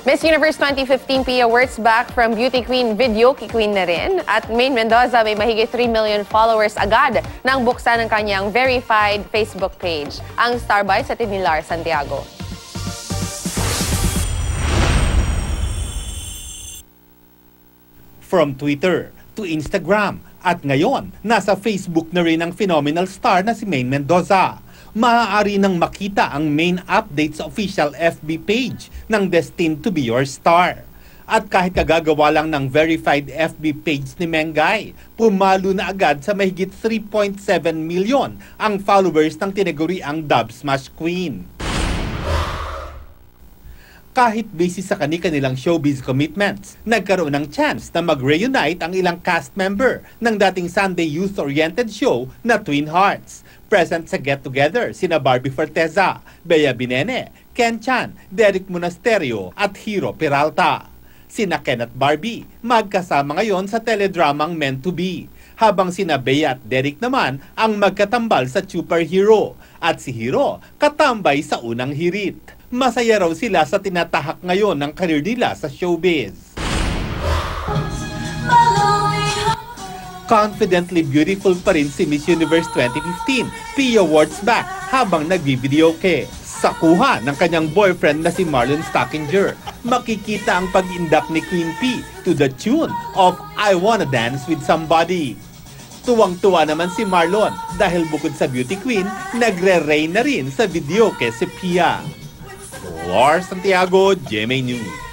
Miss Universe 2015 Pia Words back from beauty queen, video queen na rin. At Maine Mendoza may mahigit 3 million followers agad nang buksan ng kanyang verified Facebook page. Ang Starbite sa Tinilar, Santiago. From Twitter to Instagram at ngayon, nasa Facebook na rin ang phenomenal star na si Maine Mendoza. Maaari nang makita ang main update sa official FB page ng Destined to be Your Star. At kahit kagagawa lang ng verified FB page ni Mengay, pumalo na agad sa mahigit 3.7 million ang followers ng tinaguriang Dub Smash Queen. Kahit busy sa kani-kanilang showbiz commitments, nagkaroon ng chance na mag-reunite ang ilang cast member ng dating Sunday youth-oriented show na Twin Hearts. Present sa get-together sina Barbie Forteza, Bea Binene, Ken Chan, Derek Monasterio at Hiro Peralta. Sina Ken at Barbie magkasama ngayon sa teledramang Meant to Be, habang sina Bea at Derek naman ang magkatambal sa Superhero at si Hiro katambay sa unang hirit. Masaya raw sila sa tinatahak ngayon ng career nila sa showbiz. Confidently beautiful pa rin si Miss Universe 2015, Pia Words back habang nagbi-videoke. Sa kuha ng kanyang boyfriend na si Marlon Stockinger, makikita ang pag-indak ni Queen P to the tune of I Wanna Dance with Somebody. Tuwang-tuwa naman si Marlon dahil bukod sa beauty queen, nagre-reign na rin sa videoke si Pia. Lars Santiago, GMA News.